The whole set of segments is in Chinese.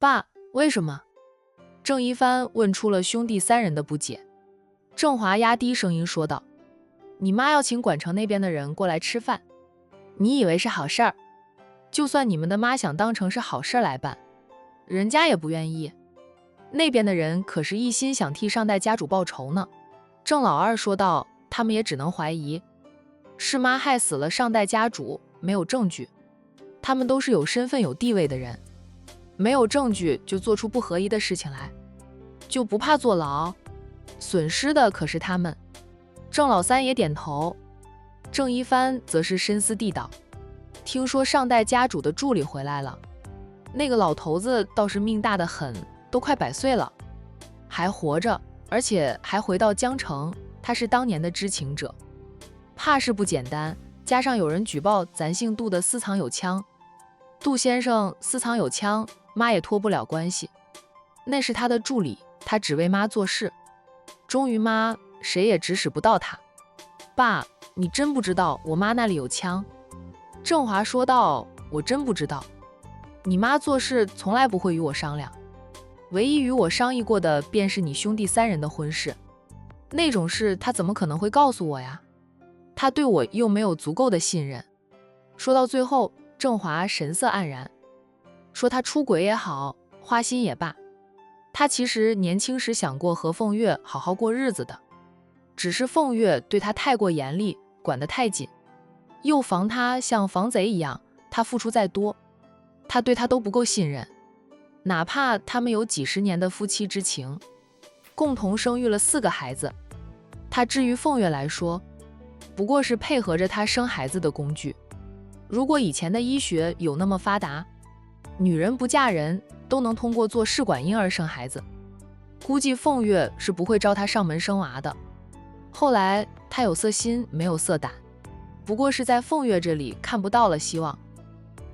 爸，为什么？郑一帆问出了兄弟三人的不解。郑华压低声音说道：你妈要请管城那边的人过来吃饭，你以为是好事儿？就算你们的妈想当成是好事来办，人家也不愿意。那边的人可是一心想替上代家主报仇呢。郑老二说道：他们也只能怀疑，是妈害死了上代家主，没有证据。他们都是有身份有地位的人，没有证据就做出不合宜的事情来，就不怕坐牢？损失的可是他们。郑老三也点头。郑一帆则是深思地道：听说上代家主的助理回来了，那个老头子倒是命大得很，都快100岁了，还活着，而且还回到江城，他是当年的知情者，怕是不简单。加上有人举报咱姓杜的私藏有枪，杜先生私藏有枪，妈也脱不了关系。那是他的助理，他只为妈做事，终于妈谁也指使不到他。爸，你真不知道我妈那里有枪？郑华说道：我真不知道，你妈做事从来不会与我商量，唯一与我商议过的便是你兄弟三人的婚事，那种事她怎么可能会告诉我呀？她对我又没有足够的信任。说到最后，郑华神色黯然，说他出轨也好，花心也罢，他其实年轻时想过和凤月好好过日子的，只是凤月对他太过严厉，管得太紧，又防他像防贼一样，他付出再多，他对他都不够信任。哪怕他们有几十年的夫妻之情，共同生育了4个孩子，他至于凤月来说，不过是配合着他生孩子的工具。如果以前的医学有那么发达，女人不嫁人都能通过做试管婴儿生孩子，估计凤月是不会招他上门生娃的。后来他有色心没有色胆，不过是在凤月这里看不到了希望，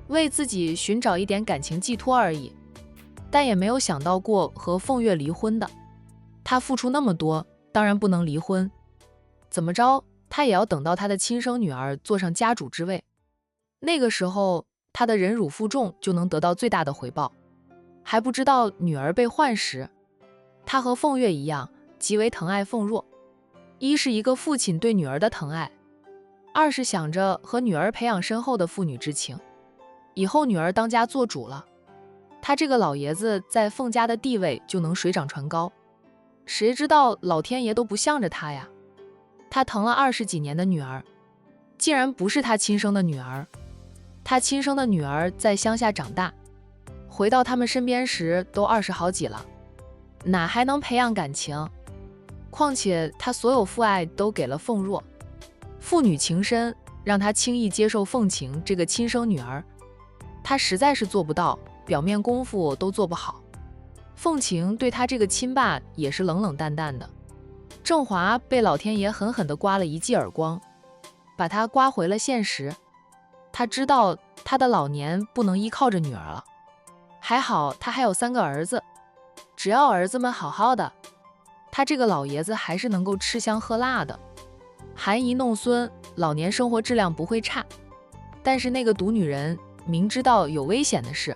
为自己寻找一点感情寄托而已，但也没有想到过和凤月离婚的。他付出那么多，当然不能离婚，怎么着他也要等到他的亲生女儿坐上家主之位，那个时候他的忍辱负重就能得到最大的回报。还不知道女儿被换时，他和凤月一样极为疼爱凤若，一是一个父亲对女儿的疼爱，二是想着和女儿培养深厚的父女之情，以后女儿当家做主了，他这个老爷子在凤家的地位就能水涨船高。谁知道老天爷都不向着他呀，他疼了20几年的女儿，竟然不是他亲生的女儿。他亲生的女儿在乡下长大，回到他们身边时都20好几了，哪还能培养感情？况且他所有父爱都给了凤若，父女情深，让他轻易接受凤晴这个亲生女儿，他实在是做不到，表面功夫都做不好。凤晴对他这个亲爸也是冷冷淡淡的。郑华被老天爷狠狠地刮了一记耳光，把他刮回了现实。他知道他的老年不能依靠着女儿了，还好他还有3个儿子，只要儿子们好好的，他这个老爷子还是能够吃香喝辣的，含饴弄孙，老年生活质量不会差。但是那个毒女人明知道有危险的事，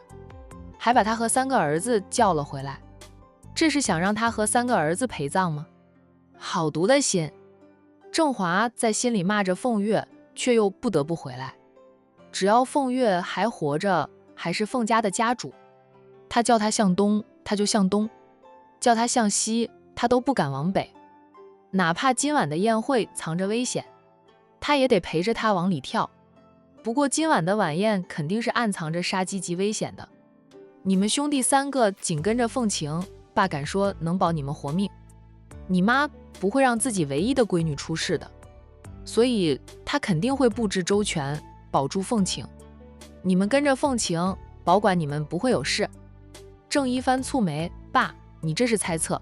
还把他和3个儿子叫了回来，这是想让他和3个儿子陪葬吗？好毒的心！郑华在心里骂着凤月，却又不得不回来。只要凤月还活着，还是凤家的家主，他叫他向东，他就向东；叫他向西，他都不敢往北。哪怕今晚的宴会藏着危险，他也得陪着他往里跳。不过今晚的晚宴肯定是暗藏着杀机及危险的。你们兄弟3个紧跟着凤晴，爸敢说能保你们活命。你妈不会让自己唯一的闺女出事的，所以她肯定会布置周全，保住凤晴。你们跟着凤晴，保管你们不会有事。郑一帆蹙眉：爸，你这是猜测，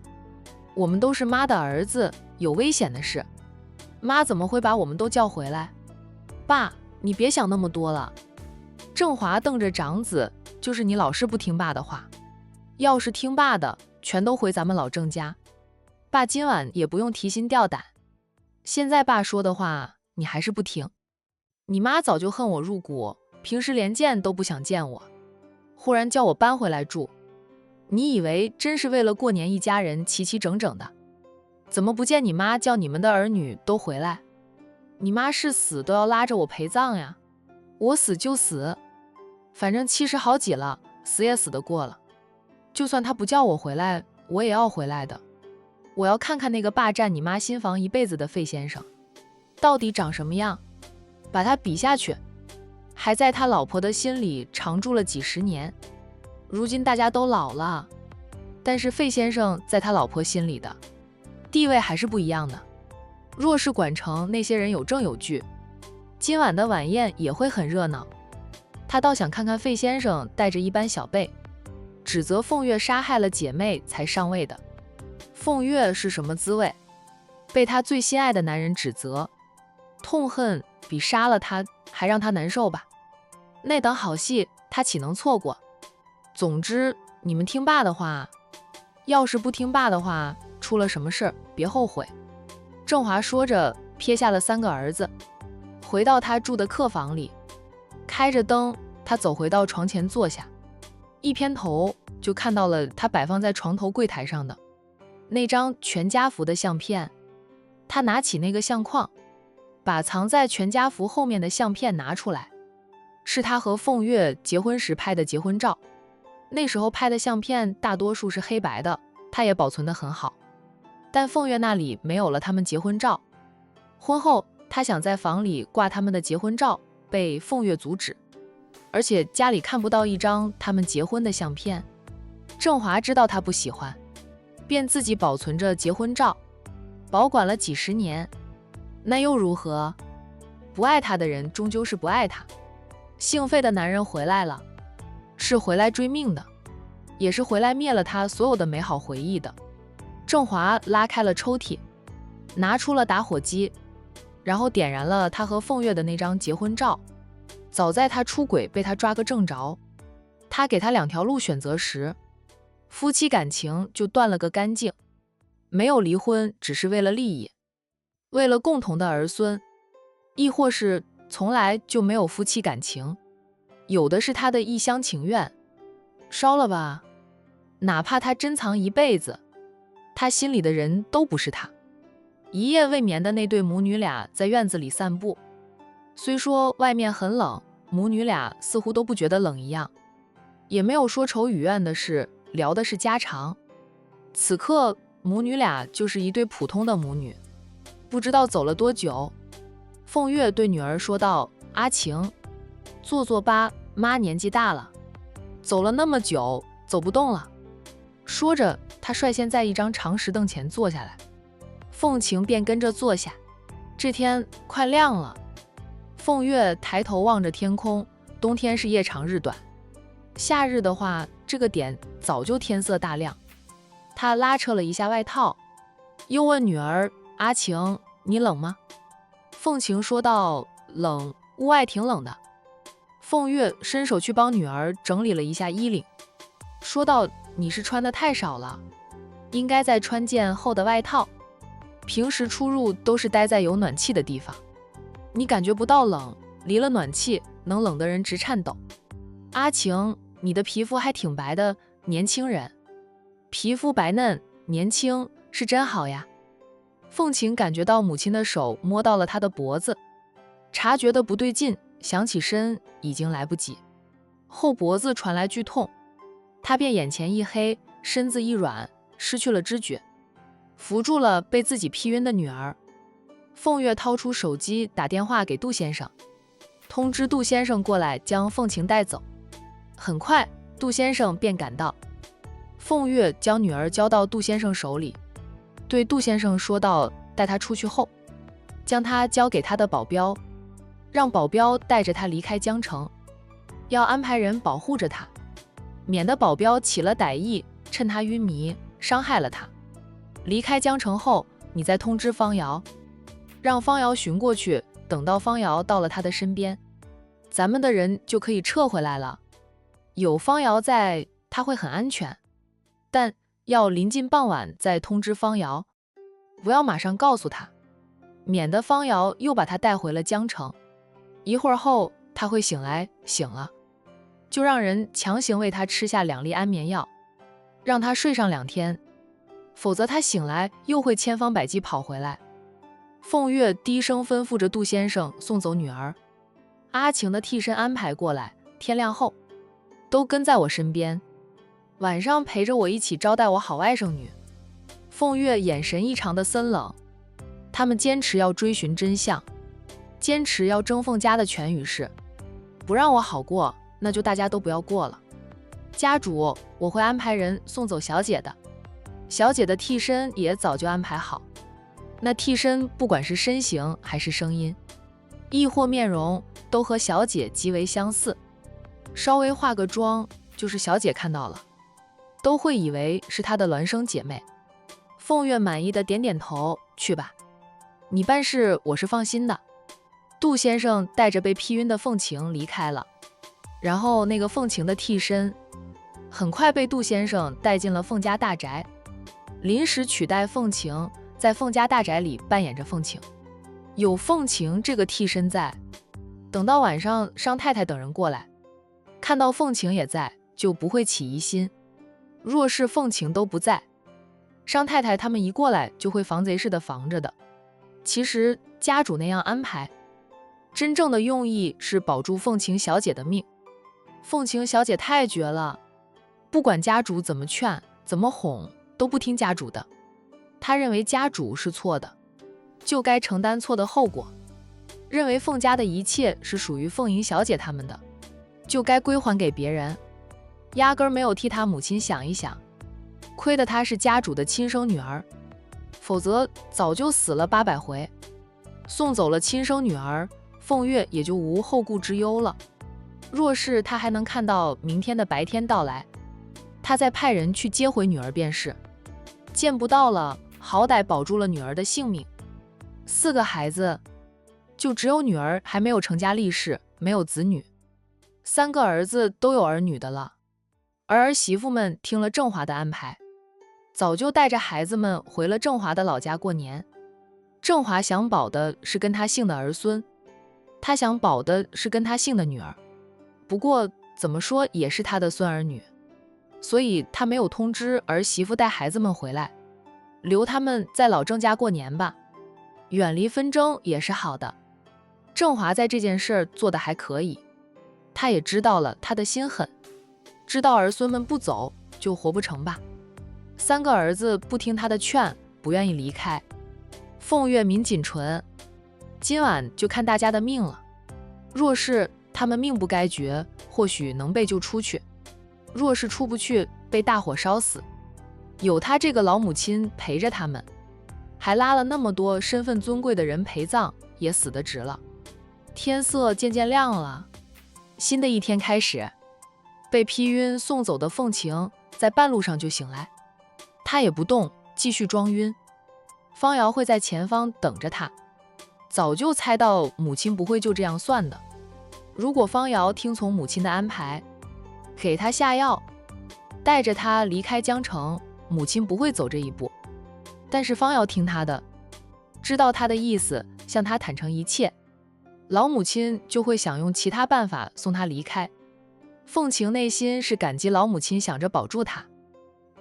我们都是妈的儿子，有危险的事，妈怎么会把我们都叫回来？爸，你别想那么多了。郑华瞪着长子，就是你老是不听爸的话，要是听爸的，全都回咱们老郑家，爸今晚也不用提心吊胆。现在爸说的话你还是不听，你妈早就恨我入骨，平时连见都不想见我，忽然叫我搬回来住，你以为真是为了过年一家人齐齐整整的？怎么不见你妈叫你们的儿女都回来？你妈是死都要拉着我陪葬呀！我死就死，反正70好几了，死也死得过了。就算她不叫我回来，我也要回来的。我要看看那个霸占你妈新房一辈子的费先生，到底长什么样，把他比下去。还在他老婆的心里常住了几10年。如今大家都老了，但是费先生在他老婆心里的地位还是不一样的。若是管城那些人有证有据，今晚的晚宴也会很热闹。他倒想看看费先生带着一班小辈，指责凤月杀害了姐妹才上位的。凤月是什么滋味？被他最心爱的男人指责，痛恨比杀了他还让他难受吧？那档好戏他岂能错过？总之，你们听爸的话，要是不听爸的话，出了什么事别后悔。郑华说着，撇下了3个儿子，回到他住的客房里，开着灯，他走回到床前坐下，一偏头就看到了他摆放在床头柜台上的那张全家福的相片。他拿起那个相框，把藏在全家福后面的相片拿出来，是他和凤月结婚时拍的结婚照。那时候拍的相片大多数是黑白的，他也保存得很好。但凤月那里没有了他们结婚照。婚后，他想在房里挂他们的结婚照，被凤月阻止，而且家里看不到一张他们结婚的相片。郑华知道他不喜欢，便自己保存着结婚照，保管了几10年。那又如何？不爱他的人终究是不爱他。姓费的男人回来了，是回来追命的，也是回来灭了他所有的美好回忆的。郑华拉开了抽屉，拿出了打火机，然后点燃了他和凤月的那张结婚照。早在他出轨被他抓个正着，他给他2条路选择时，夫妻感情就断了个干净。没有离婚只是为了利益，为了共同的儿孙，亦或是从来就没有夫妻感情，有的是他的一厢情愿。烧了吧，哪怕他珍藏一辈子，他心里的人都不是他。一夜未眠的那对母女俩在院子里散步，虽说外面很冷，母女俩似乎都不觉得冷一样，也没有说愁与怨的事，聊的是家常。此刻母女俩就是一对普通的母女。不知道走了多久，凤月对女儿说道：“阿晴，坐坐吧，妈年纪大了，走了那么久，走不动了。”说着，她率先在一张长石凳前坐下来，凤晴便跟着坐下。这天快亮了，凤月抬头望着天空，冬天是夜长日短，夏日的话，这个点早就天色大亮。她拉扯了一下外套，又问女儿：“阿晴，你冷吗？”凤晴说道：“冷，屋外挺冷的。”凤月伸手去帮女儿整理了一下衣领，说道：“你是穿的太少了，应该再穿件厚的外套。平时出入都是待在有暖气的地方，你感觉不到冷，离了暖气能冷得人直颤抖。阿晴，你的皮肤还挺白的，年轻人，皮肤白嫩年轻是真好呀。”凤晴感觉到母亲的手摸到了她的脖子，察觉的不对劲，想起身已经来不及，后脖子传来剧痛，她便眼前一黑，身子一软，失去了知觉，扶住了被自己劈晕的女儿。凤月掏出手机打电话给杜先生，通知杜先生过来将凤晴带走。很快杜先生便赶到，凤月将女儿交到杜先生手里，对杜先生说道：“带她出去后，将她交给他的保镖，让保镖带着她离开江城，要安排人保护着她，免得保镖起了歹意，趁她晕迷伤害了她。离开江城后，你再通知方瑶，让方瑶寻过去，等到方瑶到了他的身边，咱们的人就可以撤回来了。有方瑶在，他会很安全，但要临近傍晚再通知方瑶，不要马上告诉他，免得方瑶又把他带回了江城。一会儿后他会醒来，醒了就让人强行为他吃下2粒安眠药，让他睡上2天，否则他醒来又会千方百计跑回来。凤月低声吩咐着杜先生送走女儿，阿晴的替身安排过来，天亮后都跟在我身边，晚上陪着我一起招待我好外甥女。凤月眼神异常的森冷，他们坚持要追寻真相，坚持要争凤家的权与势，不让我好过，那就大家都不要过了。家主，我会安排人送走小姐的，小姐的替身也早就安排好。那替身不管是身形还是声音，亦或面容，都和小姐极为相似，稍微化个妆，就是小姐看到了，都会以为是她的孪生姐妹。凤月满意的点点头，去吧，你办事我是放心的。杜先生带着被劈晕的凤晴离开了，然后那个凤晴的替身很快被杜先生带进了凤家大宅，临时取代凤晴，在凤家大宅里扮演着凤晴。有凤晴这个替身在，等到晚上商太太等人过来，看到凤晴也在，就不会起疑心。若是凤晴都不在，商太太他们一过来就会防贼似的防着的。其实家主那样安排，真正的用意是保住凤晴小姐的命。凤晴小姐太绝了，不管家主怎么劝怎么哄，都不听家主的。她认为家主是错的，就该承担错的后果；认为凤家的一切是属于凤莹小姐他们的，就该归还给别人，压根儿没有替她母亲想一想。亏得她是家主的亲生女儿，否则早就死了800回。送走了亲生女儿，凤月也就无后顾之忧了。若是她还能看到明天的白天到来，她再派人去接回女儿便是。见不到了，好歹保住了女儿的性命。4个孩子，就只有女儿还没有成家立室，没有子女，3个儿子都有儿女的了。而儿媳妇们听了郑华的安排，早就带着孩子们回了郑华的老家过年。郑华想保的是跟他姓的儿孙，他想保的是跟他姓的女儿，不过怎么说也是他的孙儿女，所以他没有通知儿媳妇带孩子们回来，留他们在老郑家过年吧，远离纷争也是好的。郑华在这件事儿做得还可以，他也知道了他的心狠，知道儿孙们不走就活不成吧。3个儿子不听他的劝，不愿意离开。凤月抿紧唇，今晚就看大家的命了。若是他们命不该绝，或许能被救出去；若是出不去，被大火烧死，有他这个老母亲陪着他们，还拉了那么多身份尊贵的人陪葬，也死得值了。天色渐渐亮了，新的一天开始。被劈晕送走的凤晴在半路上就醒来，她也不动，继续装晕。方瑶会在前方等着她，早就猜到母亲不会就这样算的。如果方瑶听从母亲的安排，给她下药，带着她离开江城，母亲不会走这一步。但是方瑶听她的，知道她的意思，向她坦诚一切，老母亲就会想用其他办法送她离开。凤晴内心是感激老母亲想着保住她，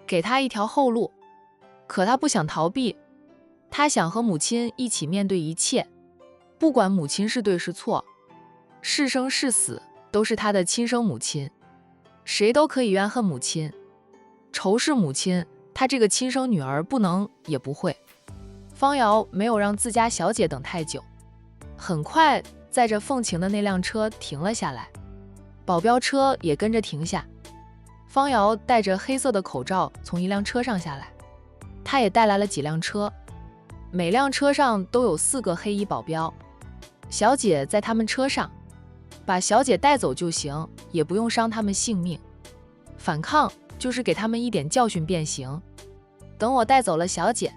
给她一条后路，可她不想逃避，她想和母亲一起面对一切，不管母亲是对是错，是生是死，都是她的亲生母亲，谁都可以怨恨母亲，仇视母亲，她这个亲生女儿不能也不会。方瑶没有让自家小姐等太久，很快载着凤晴的那辆车停了下来，保镖车也跟着停下。方瑶戴着黑色的口罩从一辆车上下来，他也带来了几辆车，每辆车上都有4个黑衣保镖。小姐在他们车上，把小姐带走就行，也不用伤他们性命。反抗就是给他们一点教训便行。等我带走了小姐，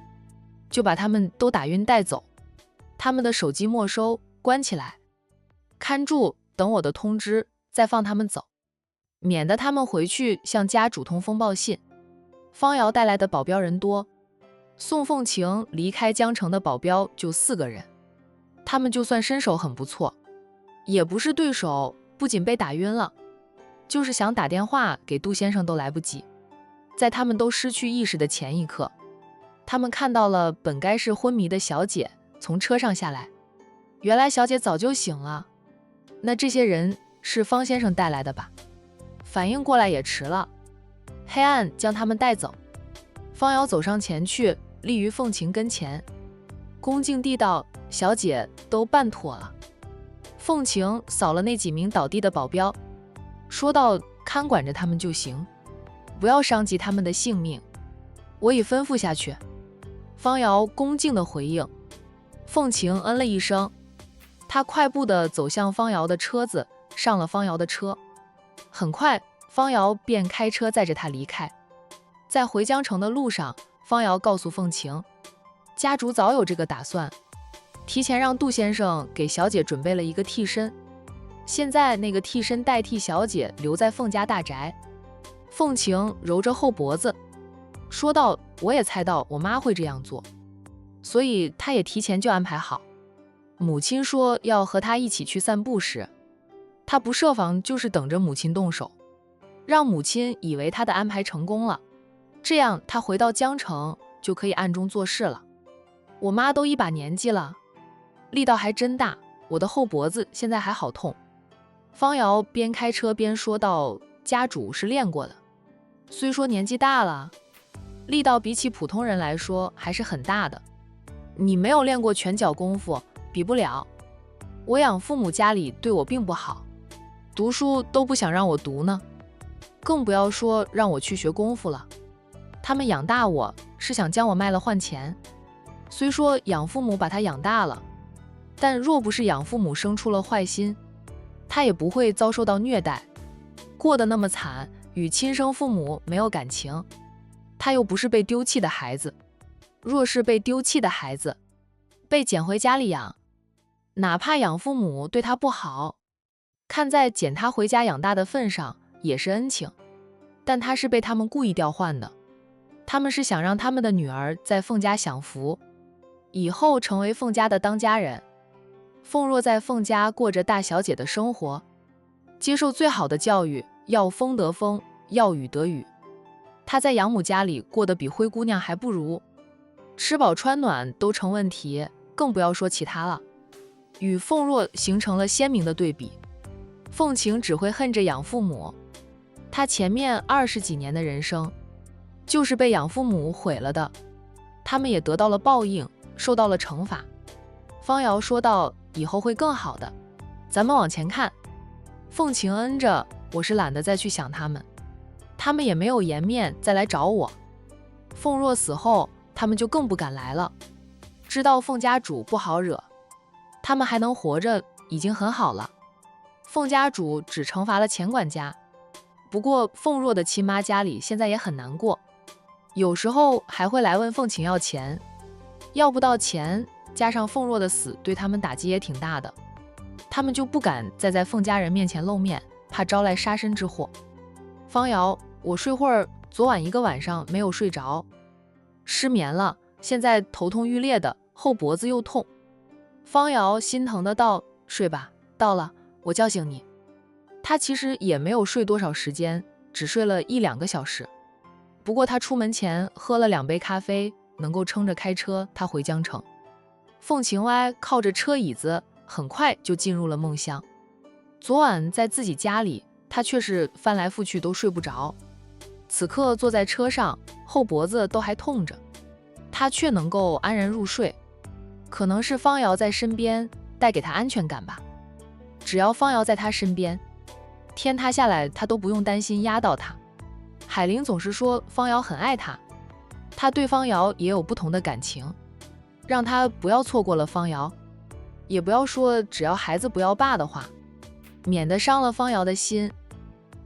就把他们都打晕带走，他们的手机没收，关起来，看住，等我的通知，再放他们走，免得他们回去向家主通风报信。方瑶带来的保镖人多，宋凤晴离开江城的保镖就4个人，他们就算身手很不错，也不是对手，不仅被打晕了，就是想打电话给杜先生都来不及。在他们都失去意识的前一刻，他们看到了本该是昏迷的小姐从车上下来。原来小姐早就醒了，那这些人是方先生带来的吧？反应过来也迟了，黑暗将他们带走。方瑶走上前去，立于凤琴跟前，恭敬地道：“小姐都办妥了。”凤琴扫了那几名倒地的保镖，说道：“看管着他们就行，不要伤及他们的性命，我已吩咐下去。”方瑶恭敬地回应。凤琴嗯了一声，他快步地走向方瑶的车子，上了方瑶的车。很快，方瑶便开车载着他离开。在回江城的路上，方瑶告诉凤琴，家主早有这个打算，提前让杜先生给小姐准备了一个替身，现在那个替身代替小姐留在凤家大宅。凤琴揉着后脖子说道：“我也猜到我妈会这样做，所以她也提前就安排好。母亲说要和她一起去散步时，她不设防就是等着母亲动手，让母亲以为她的安排成功了，这样她回到江城就可以暗中做事了。我妈都一把年纪了，力道还真大，我的后脖子现在还好痛。”方瑶边开车边说道：“家主是练过的，虽说年纪大了，力道比起普通人来说还是很大的。你没有练过拳脚功夫，比不了。我养父母家里对我并不好，读书都不想让我读呢，更不要说让我去学功夫了。他们养大我是想将我卖了换钱。虽说养父母把他养大了，但若不是养父母生出了坏心，他也不会遭受到虐待，过得那么惨，与亲生父母没有感情。他又不是被丢弃的孩子，若是被丢弃的孩子，被捡回家里养，哪怕养父母对他不好，看在捡他回家养大的份上也是恩情，但他是被他们故意调换的。他们是想让他们的女儿在凤家享福，以后成为凤家的当家人。凤若在凤家过着大小姐的生活，接受最好的教育，要风得风，要雨得雨。她在养母家里过得比灰姑娘还不如，吃饱穿暖都成问题，更不要说其他了。与凤若形成了鲜明的对比。凤晴只会恨着养父母，她前面20几年的人生就是被养父母毁了的，他们也得到了报应，受到了惩罚。方瑶说道：“以后会更好的，咱们往前看。”凤晴嗯着，我是懒得再去想他们，他们也没有颜面再来找我。凤若死后，他们就更不敢来了，知道凤家主不好惹，他们还能活着已经很好了。凤家主只惩罚了钱管家，不过凤若的亲妈家里现在也很难过，有时候还会来问凤晴要钱，要不到钱，加上凤若的死对他们打击也挺大的，他们就不敢再在凤家人面前露面，怕招来杀身之祸。方瑶，我睡会儿，昨晚一个晚上没有睡着，失眠了，现在头痛欲裂的，后脖子又痛。方瑶心疼的道：“睡吧，到了我叫醒你。”他其实也没有睡多少时间，只睡了1-2个小时。不过他出门前喝了2杯咖啡，能够撑着开车他回江城。凤晴歪靠着车椅子，很快就进入了梦乡。昨晚在自己家里，他却是翻来覆去都睡不着。此刻坐在车上，后脖子都还痛着，他却能够安然入睡。可能是方瑶在身边带给他安全感吧。只要方瑶在他身边，天塌下来他都不用担心压到他。海玲总是说方瑶很爱他，他对方瑶也有不同的感情，让他不要错过了方瑶，也不要说只要孩子不要爸的话，免得伤了方瑶的心。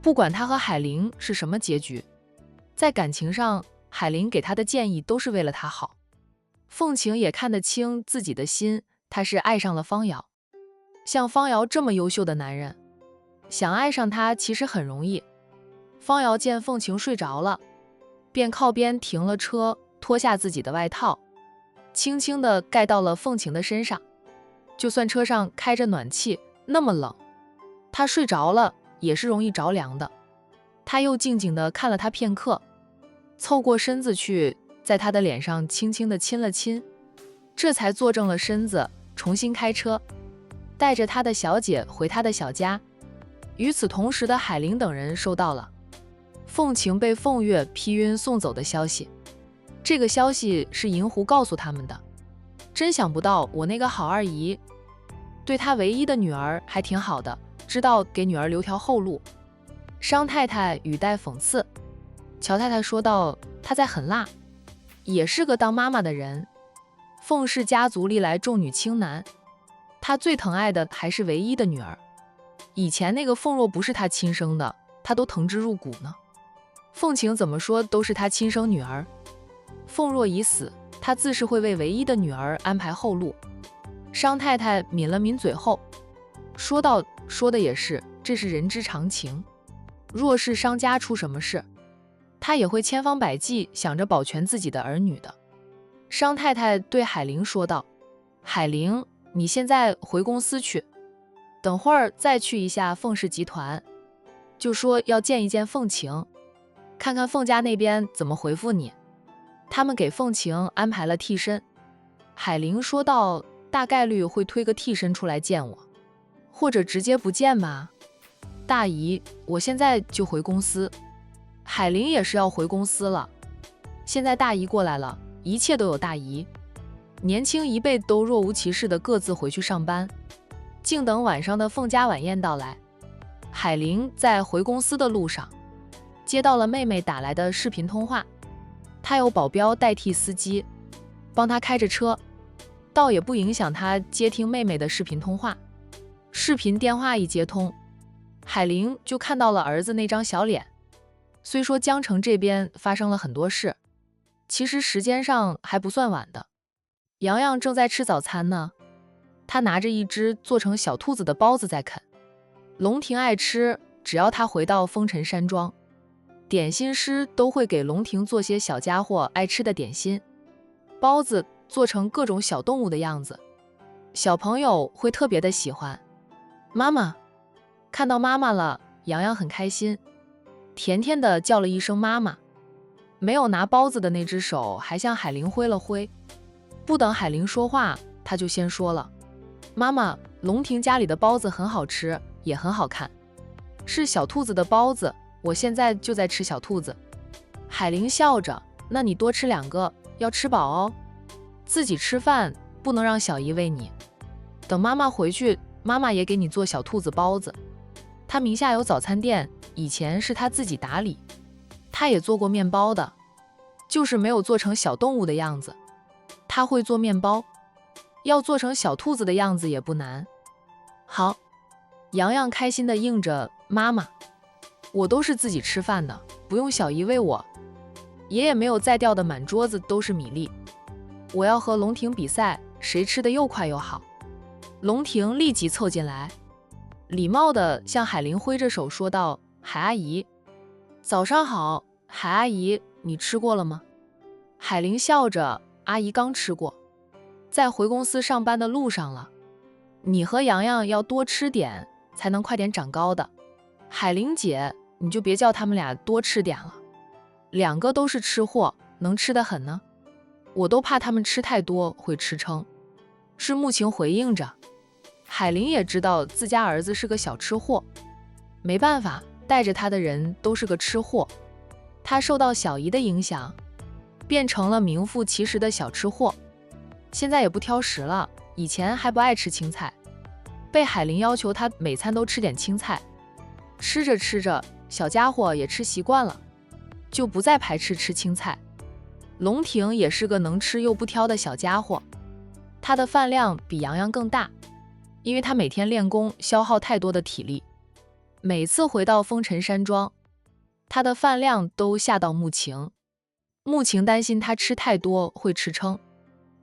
不管他和海玲是什么结局，在感情上海玲给他的建议都是为了他好。凤晴也看得清自己的心，他是爱上了方瑶。像方瑶这么优秀的男人，想爱上他其实很容易。方瑶见凤晴睡着了，便靠边停了车，脱下自己的外套，轻轻地盖到了凤晴的身上。就算车上开着暖气，那么冷，他睡着了也是容易着凉的。他又静静地看了他片刻，凑过身子去，在他的脸上轻轻地亲了亲，这才坐正了身子，重新开车，带着他的小姐回他的小家。与此同时的海玲等人收到了凤晴被凤月劈晕送走的消息，这个消息是银狐告诉他们的。真想不到我那个好二姨对她唯一的女儿还挺好的，知道给女儿留条后路。商太太语带讽刺，乔太太说道：“她在狠辣，也是个当妈妈的人。凤氏家族历来重女轻男，她最疼爱的还是唯一的女儿。以前那个凤若不是她亲生的，她都疼之入骨呢。凤晴怎么说都是她亲生女儿，凤若已死，她自是会为唯一的女儿安排后路。”商太太抿了抿嘴后说道：“说的也是，这是人之常情。若是商家出什么事，他也会千方百计想着保全自己的儿女的。”商太太对海玲说道：“海玲，你现在回公司去，等会儿再去一下凤氏集团，就说要见一见凤晴，看看凤家那边怎么回复你。他们给凤晴安排了替身。”海玲说道：“大概率会推个替身出来见我，或者直接不见吧。大姨，我现在就回公司。”海玲也是要回公司了，现在大姨过来了，一切都有大姨。年轻一辈都若无其事的各自回去上班，静等晚上的凤家晚宴到来。海玲在回公司的路上接到了妹妹打来的视频通话，她有保镖代替司机帮她开着车，倒也不影响她接听妹妹的视频通话。视频电话一接通，海玲就看到了儿子那张小脸。虽说江城这边发生了很多事，其实时间上还不算晚的。洋洋正在吃早餐呢，他拿着一只做成小兔子的包子在啃。龙庭爱吃，只要他回到风尘山庄，点心师都会给龙庭做些小家伙爱吃的点心。包子做成各种小动物的样子，小朋友会特别的喜欢。妈妈，看到妈妈了，洋洋很开心，甜甜的叫了一声妈妈。没有拿包子的那只手还向海玲挥了挥，不等海玲说话，他就先说了：“妈妈，龙庭家里的包子很好吃，也很好看，是小兔子的包子，我现在就在吃小兔子。”海玲笑着：“那你多吃2个，要吃饱哦，自己吃饭不能让小姨喂你。等妈妈回去，妈妈也给你做小兔子包子。她名下有早餐店，以前是她自己打理，她也做过面包的，就是没有做成小动物的样子。她会做面包，要做成小兔子的样子也不难。”好，洋洋开心地应着：“妈妈，我都是自己吃饭的，不用小姨喂我。爷爷没有再掉的满桌子都是米粒。我要和龙庭比赛，谁吃的又快又好。”龙庭立即凑进来，礼貌地向海玲挥着手说道：“海阿姨，早上好。海阿姨，你吃过了吗？”海玲笑着：“阿姨刚吃过，在回公司上班的路上了。你和洋洋要多吃点，才能快点长高的。海玲姐，你就别叫他们俩多吃点了，2个都是吃货，能吃得很呢。我都怕他们吃太多会吃撑。”是慕情回应着。海玲也知道自家儿子是个小吃货，没办法，带着他的人都是个吃货。他受到小姨的影响，变成了名副其实的小吃货。现在也不挑食了，以前还不爱吃青菜，被海玲要求他每餐都吃点青菜，吃着吃着，小家伙也吃习惯了，就不再排斥吃青菜。龙庭也是个能吃又不挑的小家伙，他的饭量比洋洋更大，因为他每天练功消耗太多的体力，每次回到风尘山庄，他的饭量都吓到慕情。慕情担心他吃太多会吃撑，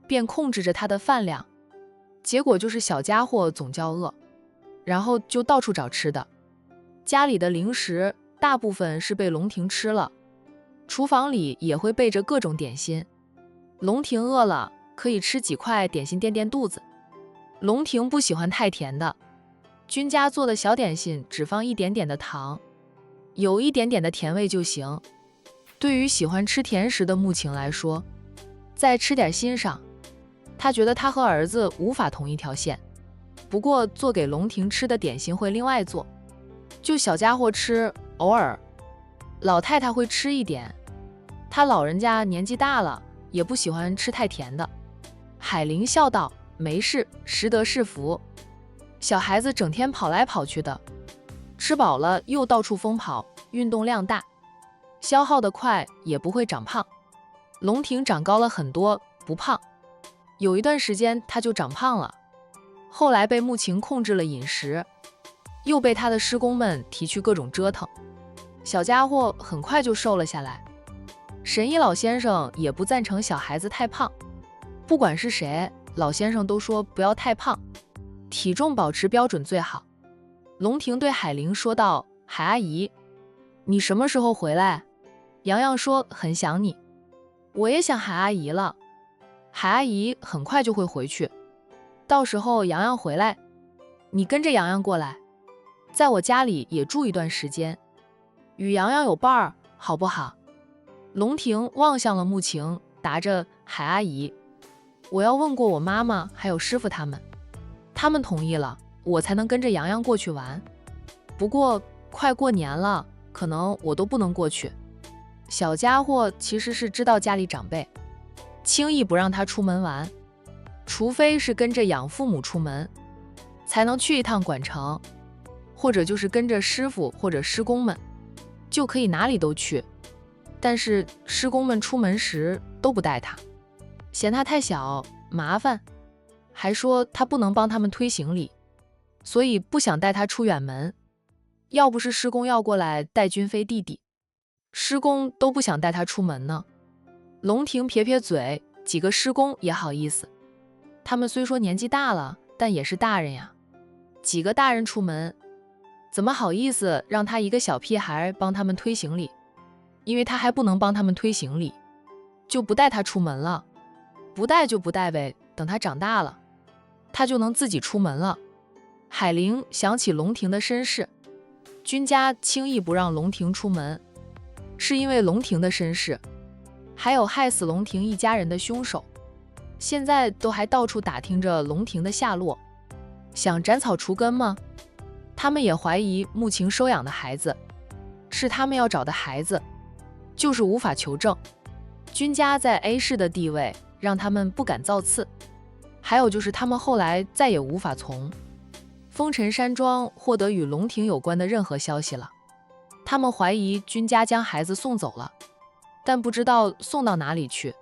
便控制着他的饭量，结果就是小家伙总叫饿，然后就到处找吃的。家里的零食大部分是被龙庭吃了，厨房里也会备着各种点心。龙庭饿了可以吃几块点心垫垫肚子。龙庭不喜欢太甜的，君家做的小点心只放一点点的糖，有一点点的甜味就行。对于喜欢吃甜食的穆晴来说，再吃点欣赏。他觉得他和儿子无法同一条线，不过做给龙婷吃的点心会另外做，就小家伙吃，偶尔。老太太会吃一点，她老人家年纪大了，也不喜欢吃太甜的。海玲笑道：“没事，识得是福。小孩子整天跑来跑去的，吃饱了又到处疯跑，运动量大，消耗得快，也不会长胖。龙婷长高了很多，不胖。有一段时间她就长胖了，后来被穆晴控制了饮食，又被他的师公们提去各种折腾，小家伙很快就瘦了下来。神医老先生也不赞成小孩子太胖，不管是谁，老先生都说不要太胖，体重保持标准最好。”龙婷对海玲说道：“海阿姨，你什么时候回来？洋洋说很想你。我也想海阿姨了。海阿姨很快就会回去，到时候洋洋回来，你跟着洋洋过来，在我家里也住一段时间，与洋洋有伴儿，好不好？”龙婷望向了穆晴，答着：“海阿姨，我要问过我妈妈还有师傅他们同意了，我才能跟着洋洋过去玩。不过快过年了，可能我都不能过去。”小家伙其实是知道家里长辈轻易不让他出门玩，除非是跟着养父母出门，才能去一趟管城，或者就是跟着师傅或者师公们，就可以哪里都去。但是师公们出门时都不带他，嫌他太小麻烦，还说他不能帮他们推行李，所以不想带他出远门。要不是师公要过来带君飞弟弟，师公都不想带他出门呢。龙婷撇撇嘴，几个师公也好意思，他们虽说年纪大了，但也是大人呀，几个大人出门，怎么好意思让他一个小屁孩帮他们推行李？因为他还不能帮他们推行李，就不带他出门了。不带就不带呗，等他长大了，他就能自己出门了。海玲想起龙婷的身世，君家轻易不让龙婷出门，是因为龙婷的身世，还有害死龙婷一家人的凶手，现在都还到处打听着龙婷的下落，想斩草除根吗？他们也怀疑穆晴收养的孩子是他们要找的孩子，就是无法求证。君家在 A 市的地位让他们不敢造次，还有就是他们后来再也无法从风尘山庄获得与龙婷有关的任何消息了。他们怀疑君家将孩子送走了，但不知道送到哪里去。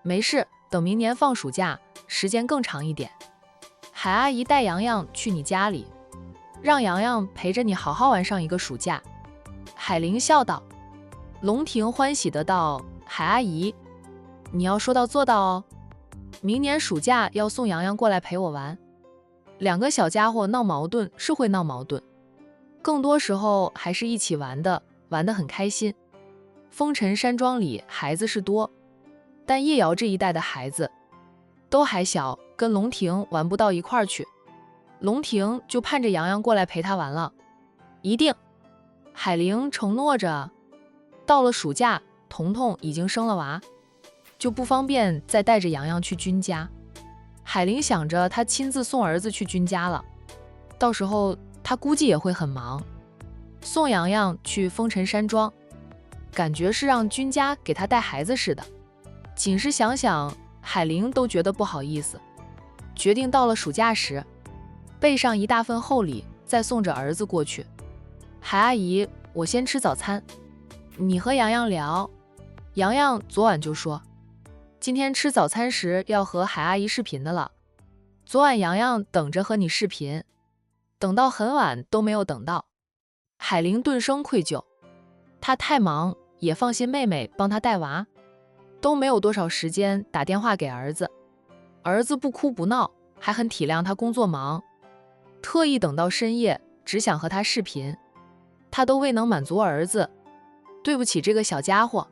没事，等明年放暑假，时间更长一点，海阿姨带洋洋去你家里，让洋洋陪着你好好玩上一个暑假。海玲笑道。龙婷欢喜的道：“海阿姨，你要说到做到哦，明年暑假要送洋洋过来陪我玩。”两个小家伙闹矛盾是会闹矛盾，更多时候还是一起玩的，玩得很开心。风尘山庄里孩子是多，但叶瑶这一代的孩子都还小，跟龙婷玩不到一块儿去。龙婷就盼着洋洋过来陪他玩了。一定，海玲承诺着。到了暑假，彤彤已经生了娃，就不方便再带着洋洋去君家。海玲想着她亲自送儿子去君家了，到时候她估计也会很忙。送洋洋去风尘山庄，感觉是让君家给她带孩子似的。仅是想想，海玲都觉得不好意思。决定到了暑假时，备上一大份厚礼，再送着儿子过去。海阿姨，我先吃早餐。你和洋洋聊。洋洋昨晚就说，今天吃早餐时要和海阿姨视频的了。昨晚洋洋等着和你视频，等到很晚都没有等到。海玲顿生愧疚，她太忙，也放心妹妹帮她带娃，都没有多少时间打电话给儿子。儿子不哭不闹，还很体谅她工作忙，特意等到深夜，只想和她视频，她都未能满足儿子。对不起这个小家伙。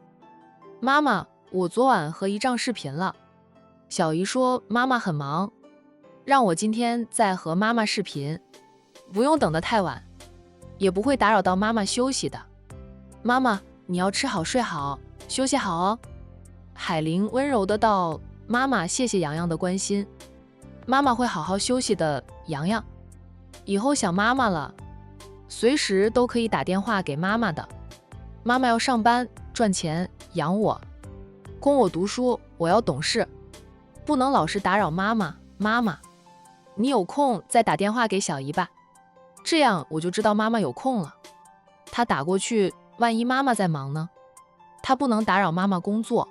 妈妈，我昨晚和姨丈视频了，小姨说妈妈很忙，让我今天再和妈妈视频，不用等得太晚，也不会打扰到妈妈休息的。妈妈，你要吃好睡好，休息好哦。海玲温柔的道：妈妈，谢谢洋洋的关心，妈妈会好好休息的，洋洋。以后想妈妈了，随时都可以打电话给妈妈的。妈妈要上班赚钱养我，供我读书，我要懂事，不能老是打扰妈妈。妈妈，你有空再打电话给小姨吧，这样我就知道妈妈有空了。她打过去，万一妈妈在忙呢？她不能打扰妈妈工作。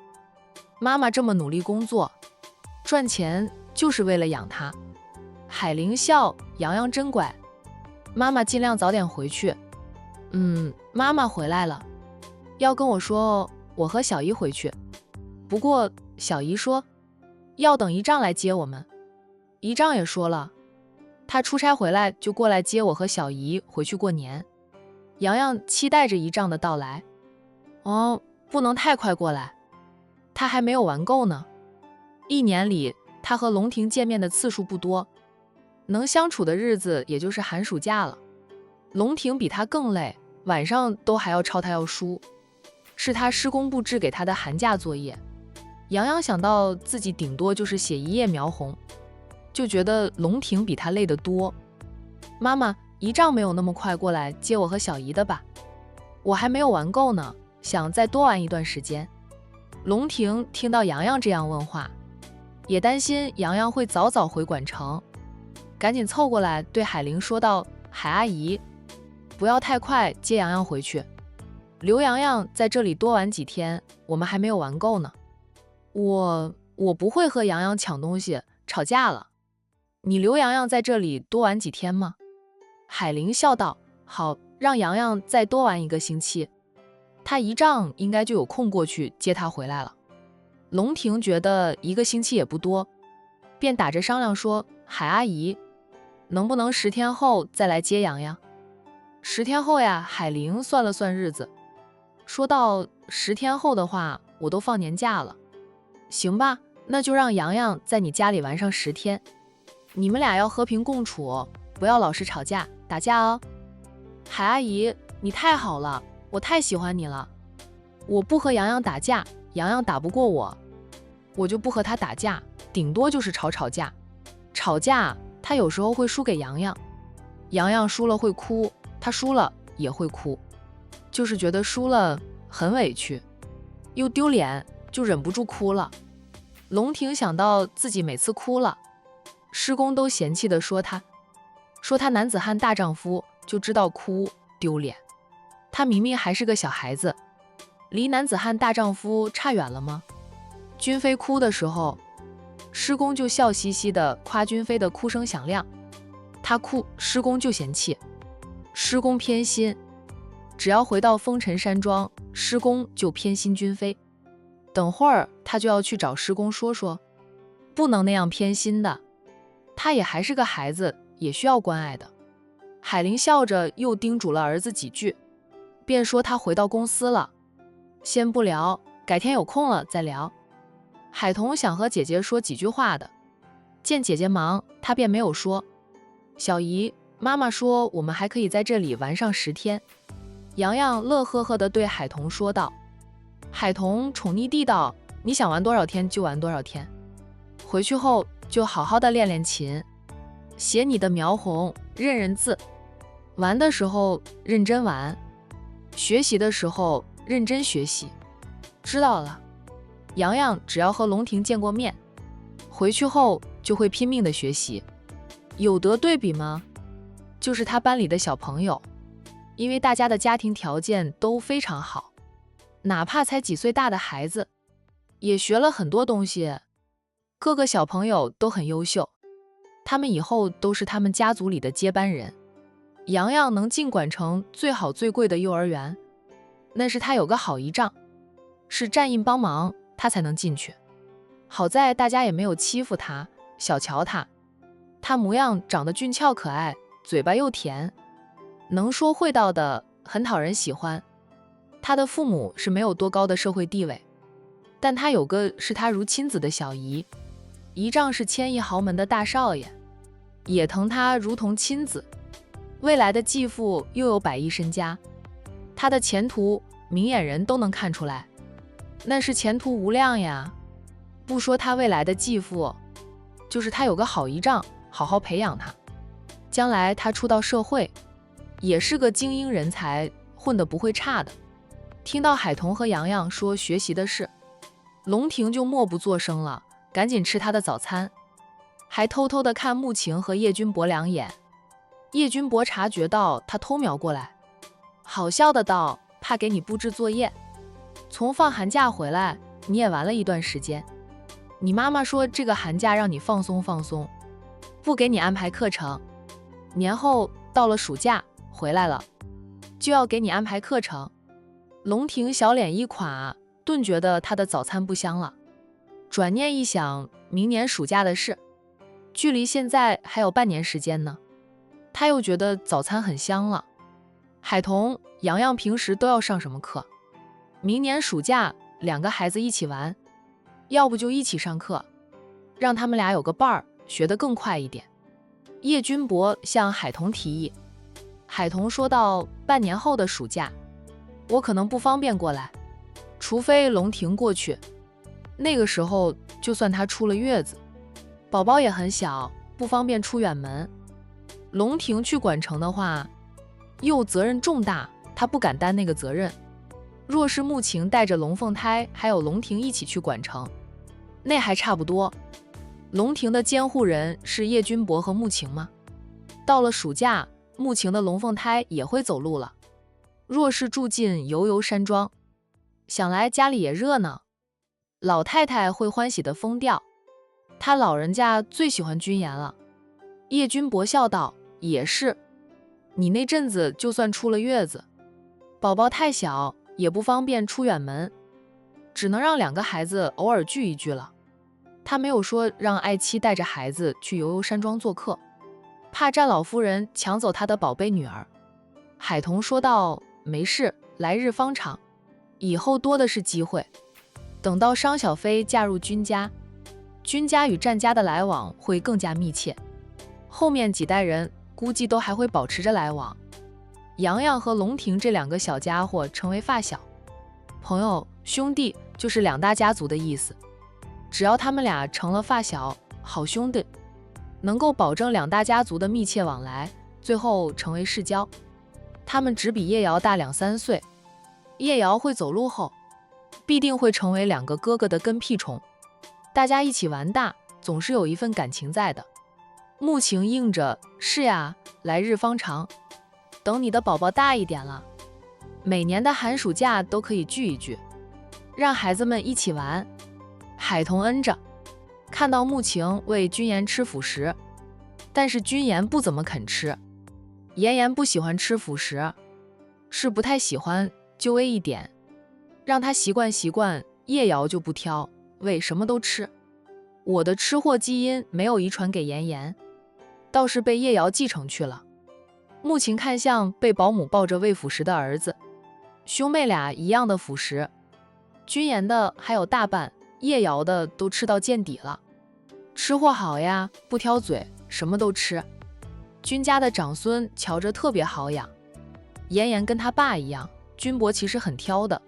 妈妈这么努力工作，赚钱就是为了养她。海玲笑，洋洋真乖，妈妈尽量早点回去。妈妈回来了，要跟我说哦，我和小姨回去。不过小姨说要等姨丈来接我们，姨丈也说了，他出差回来就过来接我和小姨回去过年。洋洋期待着姨丈的到来。哦，不能太快过来，他还没有玩够呢。一年里他和龙婷见面的次数不多，能相处的日子也就是寒暑假了。龙婷比他更累，晚上都还要抄他要书，是他施工布置给他的寒假作业。洋洋想到自己顶多就是写一页描红，就觉得龙婷比他累得多。妈妈，姨丈没有那么快过来接我和小姨的吧？我还没有玩够呢，想再多玩一段时间。龙婷听到洋洋这样问话，也担心洋洋会早早回管城，赶紧凑过来对海玲说道：海阿姨，不要太快接洋洋回去，留洋洋在这里多玩几天，我们还没有玩够呢。我不会和洋洋抢东西吵架了，你留洋洋在这里多玩几天吗？海玲笑道：好，让洋洋再多玩1个星期，他姨丈应该就有空过去接他回来了。龙婷觉得1个星期也不多，便打着商量说：海阿姨，能不能10天后再来接洋洋？10天后呀。海玲算了算日子，说道：10天后的话，我都放年假了。行吧，那就让洋洋在你家里玩上10天，你们俩要和平共处，不要老是吵架打架哦。海阿姨，你太好了，我太喜欢你了。我不和洋洋打架，洋洋打不过我，我就不和他打架，顶多就是吵架。吵架他有时候会输给洋洋，洋洋输了会哭，他输了也会哭，就是觉得输了很委屈，又丢脸，就忍不住哭了。龙婷想到自己每次哭了，施工都嫌弃地说他男子汉大丈夫就知道哭丢脸，他明明还是个小孩子，离男子汉大丈夫差远了吗？君飞哭的时候，施工就笑嘻嘻地夸君飞的哭声响亮，他哭施工就嫌弃，施工偏心，只要回到风尘山庄，施工就偏心君飞。等会儿他就要去找施工说，不能那样偏心的，他也还是个孩子，也需要关爱的。海玲笑着又叮嘱了儿子几句，便说他回到公司了，先不聊，改天有空了再聊。海童想和姐姐说几句话的，见姐姐忙，他便没有说。小姨，妈妈说我们还可以在这里玩上10天。洋洋乐呵呵地对海童说道。海童宠溺地道：你想玩多少天就玩多少天，回去后就好好的练练琴，写你的描红，认认字，玩的时候认真玩，学习的时候认真学习。知道了。洋洋只要和龙婷见过面，回去后就会拼命的学习。有得对比吗？就是他班里的小朋友，因为大家的家庭条件都非常好，哪怕才几岁大的孩子，也学了很多东西。各个小朋友都很优秀，他们以后都是他们家族里的接班人。洋洋能进管城最好最贵的幼儿园，那是他有个好姨丈，是站印帮忙他才能进去。好在大家也没有欺负他，小瞧他，他模样长得俊俏可爱，嘴巴又甜，能说会道的，很讨人喜欢。他的父母是没有多高的社会地位，但他有个视他如亲子的小姨，姨丈是千亿豪门的大少爷，也疼他如同亲子。未来的继父又有100亿身家，他的前途明眼人都能看出来。那是前途无量呀。不说他未来的继父，就是他有个好姨丈，好好培养他，将来他出到社会，也是个精英人才，混得不会差的。听到海彤和洋洋说学习的事，龙婷就默不作声了，赶紧吃他的早餐，还偷偷地看穆晴和叶君博两眼。叶君博察觉到他偷瞄过来，好笑的道：“怕给你布置作业。从放寒假回来，你也玩了一段时间。你妈妈说这个寒假让你放松放松，不给你安排课程。年后到了暑假回来了，就要给你安排课程。”龙婷小脸一垮，顿觉得她的早餐不香了。转念一想，明年暑假的事，距离现在还有半年时间呢，她又觉得早餐很香了。海彤、洋洋平时都要上什么课？明年暑假两个孩子一起玩，要不就一起上课，让他们俩有个伴儿，学得更快一点。叶君博向海彤提议，海彤说到半年后的暑假，我可能不方便过来，除非龙婷过去。那个时候就算她出了月子，宝宝也很小，不方便出远门。龙婷去管城的话，又责任重大，她不敢担那个责任。若是穆晴带着龙凤胎还有龙婷一起去管城，那还差不多。龙婷的监护人是叶君博和穆晴吗？到了暑假，穆晴的龙凤胎也会走路了。若是住进油油山庄，想来家里也热闹，老太太会欢喜的疯掉。她老人家最喜欢君言了。叶君博笑道：“也是，你那阵子就算出了月子，宝宝太小，也不方便出远门，只能让两个孩子偶尔聚一聚了。他没有说让爱妻带着孩子去油油山庄做客，怕占老夫人抢走他的宝贝女儿。”海彤说道：“没事，来日方长，以后多的是机会。等到商小飞嫁入君家，君家与战家的来往会更加密切，后面几代人估计都还会保持着来往。洋洋和龙婷这两个小家伙成为发小，朋友、兄弟，就是两大家族的意思。只要他们俩成了发小、好兄弟，能够保证两大家族的密切往来，最后成为世交。他们只比叶瑶大2-3岁，叶瑶会走路后，必定会成为两个哥哥的跟屁虫。大家一起玩大，总是有一份感情在的。穆晴应着：“是呀，来日方长，等你的宝宝大一点了，每年的寒暑假都可以聚一聚，让孩子们一起玩。”海彤恩着，看到穆晴喂君言吃辅食，但是君言不怎么肯吃。妍妍不喜欢吃辅食，是不太喜欢，就喂一点，让他习惯习惯。叶瑶就不挑，喂什么都吃。我的吃货基因没有遗传给妍妍，倒是被叶瑶继承去了。穆晴看向被保姆抱着喂辅食的儿子，兄妹俩一样的辅食，君言的还有大半，叶瑶的都吃到见底了。吃货好呀，不挑嘴，什么都吃。君家的长孙瞧着特别好养，妍妍跟他爸一样，君博其实很挑的，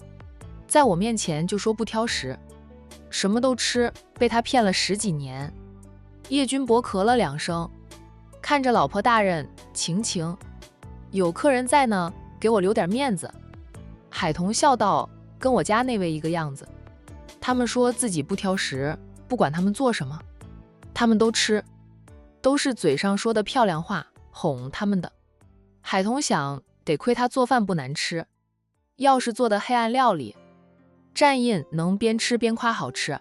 在我面前就说不挑食，什么都吃，被他骗了10几年。叶君博咳了2声，看着老婆大人：“晴晴，有客人在呢，给我留点面子。”海彤笑道：“跟我家那位一个样子，他们说自己不挑食，不管他们做什么，他们都吃，都是嘴上说的漂亮话，哄他们的。”海彤想，得亏他做饭不难吃，要是做的黑暗料理，战印能边吃边夸好吃。